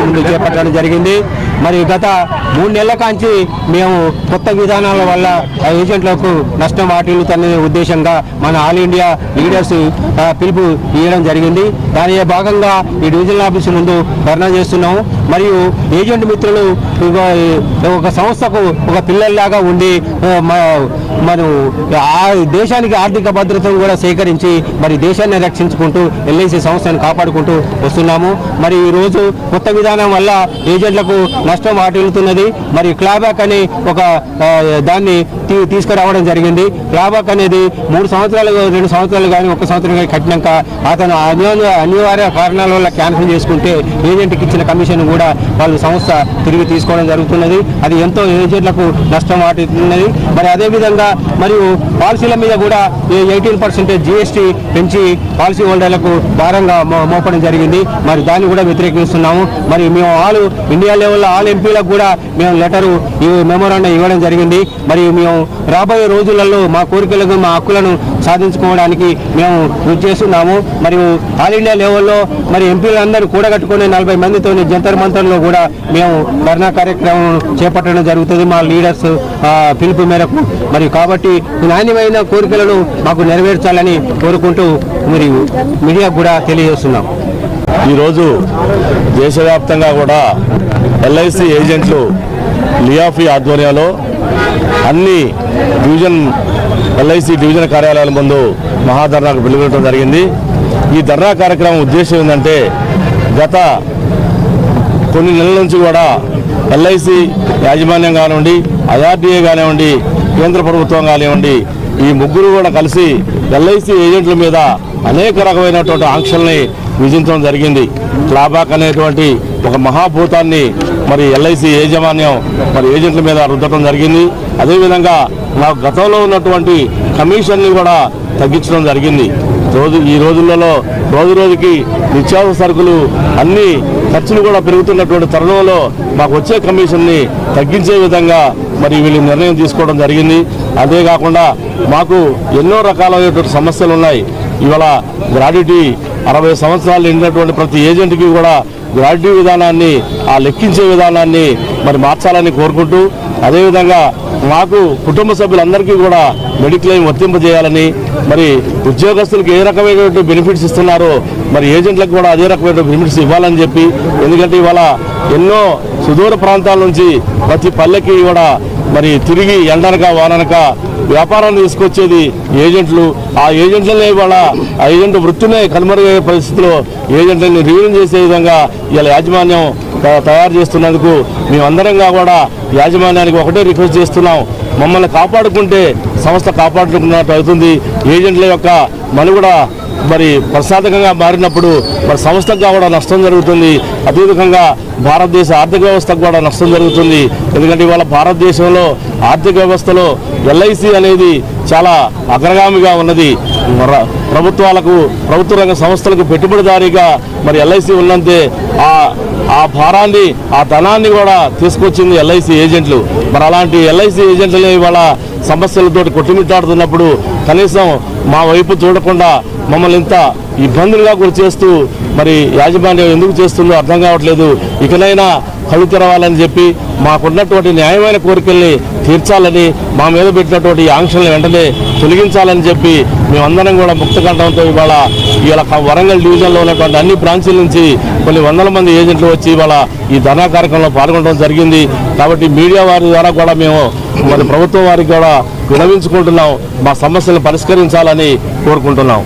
ముందు చేపట్టడం జరిగింది. మరి గత 3 నెలల కాంచి మేము కొత్త విధానాల వల్ల ఏజెంట్లకు నష్టం వాటిల్లుతున్న ఉద్దేశంగా మన ఆల్ ఇండియా లీడర్స్ పిలుపు ఇవ్వడం జరిగింది. దాని భాగంగా ఈ డివిజనల్ ఆఫీసు ముందు ధర్నా చేస్తున్నాము. మరియు ఏజెంట్ మిత్రులు ఒక సంస్థకు ఒక పిల్లల్లాగా ఉండి మనం ఆ దేశానికి ఆర్థిక భద్రతను కూడా సేకరించి మరి దేశాన్ని రక్షించుకుంటూ ఎల్ఐసి సంస్థను కాపాడుకుంటూ వస్తున్నాము. మరి ఈరోజు కొత్త విధానం వల్ల ఏజెంట్లకు నష్టం వాటిల్లుతున్నది. మరి క్లాబ్యాక్ అని ఒక దాన్ని తీసుకురావడం జరిగింది. క్లాబ్యాక్ అనేది 3 సంవత్సరాలు 2 సంవత్సరాలు కానీ 1 సంవత్సరం కానీ కట్టినాక అతను అనివార్య కారణాల వల్ల క్యాన్సిల్ చేసుకుంటే ఏజెంట్కి ఇచ్చిన కమిషన్ కూడా వాళ్ళు సంస్థ తిరిగి తీసుకోవడం జరుగుతున్నది. అది ఎంతో ఏజెంట్లకు నష్టం వాటిల్లుతున్నది. మరి అదేవిధంగా మరియు పాలసీల మీద కూడా 18% GST పెంచి పాలసీ హోల్డర్లకు భారంగా మోపడం జరిగింది. మరి దాన్ని కూడా వ్యతిరేకిస్తున్నాము. మరి మేము ఆల్ ఇండియా లెవెల్లో ఆల్ ఎంపీలకు కూడా మేము లెటరు మెమోరాండం ఇవ్వడం జరిగింది. మరి మేము రాబోయే రోజులలో మా కోరికలకు మా హక్కులను సాధించుకోవడానికి మేము కృషి చేస్తున్నాము. మరియు ఆల్ ఇండియా లెవెల్లో మరి ఎంపీలందరూ కూడగట్టుకుని 40 మందితో జంతర్ మంతర్లో కూడా మేము ధర్నా కార్యక్రమం చేపట్టడం జరుగుతుంది మా లీడర్స్ పిలుపు మేరకు. మరి కాబట్టి నాణ్యమైన కోరికలను మాకు నెరవేర్చాలని కోరుకుంటూ మరి మీడియా కూడా తెలియజేస్తున్నాం. ఈరోజు దేశవ్యాప్తంగా కూడా LIC ఏజెంట్లు లియాఫీ ఆధ్వర్యంలో అన్ని LIC డివిజన్ కార్యాలయాల ముందు మహాధర్నాకు పిలుపునివ్వడం జరిగింది. ఈ ధర్నా కార్యక్రమం ఉద్దేశం ఏంటంటే గత కొన్ని నెలల నుంచి కూడా LIC యాజమాన్యం కానివ్వండి, IRDA కానివ్వండి, కేంద్ర ప్రభుత్వం కానివ్వండి, ఈ ముగ్గురు కూడా కలిసి LIC ఏజెంట్ల మీద అనేక రకమైనటువంటి ఆంక్షల్ని విధించడం జరిగింది. క్లాబ్యాక్ అనేటువంటి ఒక మహాభూతాన్ని మరి LIC యాజమాన్యం మరి ఏజెంట్ల మీద రుద్దడం జరిగింది. అదేవిధంగా నాకు గతంలో ఉన్నటువంటి కమిషన్ని కూడా తగ్గించడం జరిగింది. ఈ రోజులలో రోజుకి నిత్యావసర సరుకులు అన్ని ఖర్చులు కూడా పెరుగుతున్నటువంటి తరుణంలో మాకు వచ్చే కమిషన్ని తగ్గించే విధంగా మరి వీళ్ళు నిర్ణయం తీసుకోవడం జరిగింది. అంతేకాకుండా మాకు ఎన్నో రకాలైనటువంటి సమస్యలు ఉన్నాయి. ఇవాళ గ్రాడ్యుటీ 60 సంవత్సరాలు నిండినటువంటి ప్రతి ఏజెంట్కి కూడా గ్రాడ్యుటీ విధానాన్ని లెక్కించే విధానాన్ని మరి మార్చాలని కోరుకుంటూ, అదేవిధంగా మాకు కుటుంబ సభ్యులందరికీ కూడా మెడిక్లెయిమ్ వర్తింపజేయాలని, మరి ఉద్యోగస్తులకు ఏ రకమైనటువంటి బెనిఫిట్స్ ఇస్తున్నారో మరి ఏజెంట్లకు కూడా అదే రకమైన బెనిఫిట్స్ ఇవ్వాలని చెప్పి, ఎందుకంటే ఇవాళ ఎన్నో సుదూర ప్రాంతాల నుంచి ప్రతి పల్లెకి కూడా మరి తిరిగి ఎండనక వాననక వ్యాపారం తీసుకొచ్చేది ఏజెంట్లు. ఆ ఏజెంట్లనే ఇవాళ ఆ ఏజెంట్ వృత్తినే కనుమరుగయ్యే పరిస్థితిలో ఏజెంట్లని రివ్యూన్ చేసే విధంగా ఇలా యాజమాన్యం తయారు చేస్తున్నందుకు మేమందరంగా కూడా యాజమాన్యానికి ఒకటే రిక్వెస్ట్ చేస్తున్నాం. మమ్మల్ని కాపాడుకుంటే సంస్థ కాపాడుకున్నట్టు అవుతుంది. ఏజెంట్ల యొక్క మనుగడ మరి ప్రసాదకంగా మారినప్పుడు మరి సంస్థకు కూడా నష్టం జరుగుతుంది. అదేవిధంగా భారతదేశ ఆర్థిక వ్యవస్థకు కూడా నష్టం జరుగుతుంది. ఎందుకంటే ఇవాళ భారతదేశంలో ఆర్థిక వ్యవస్థలో LIC అనేది చాలా అగ్రగామిగా ఉన్నది. ప్రభుత్వ రంగ సంస్థలకు పెట్టుబడిదారీగా మరి LIC ఉన్నంతే ఆ భారాన్ని ఆ ధనాన్ని కూడా తీసుకొచ్చింది LIC ఏజెంట్లు. మరి అలాంటి LIC ఏజెంట్లని ఇవాళ సమస్యలతో కొట్టుమిట్టాడుతున్నప్పుడు కనీసం మా వైపు చూడకుండా మమ్మల్ని ఇంత ఇబ్బందులుగా గురి చేస్తూ మరి యాజమాన్యం ఎందుకు చేస్తుందో అర్థం కావట్లేదు. ఇకనైనా కళ్ళు తెరవాలని చెప్పి మాకున్నటువంటి న్యాయమైన కోరికల్ని తీర్చాలని, మా మీద పెట్టినటువంటి ఆంక్షలను వెంటనే తొలగించాలని చెప్పి మేమందరం కూడా ముక్తకంఠంతో ఇవాళ వరంగల్ డివిజన్లో ఉన్నటువంటి అన్ని బ్రాంచీల నుంచి కొన్ని వందల మంది ఏజెంట్లు వచ్చి ఇవాళ ఈ ధర్నా కార్యక్రమంలో పాల్గొనడం జరిగింది. కాబట్టి మీడియా వారి ద్వారా కూడా మేము మరి ప్రభుత్వం వారికి కూడా వినవించుకుంటున్నాం, మా సమస్యలను పరిష్కరించాలని కోరుకుంటున్నాం.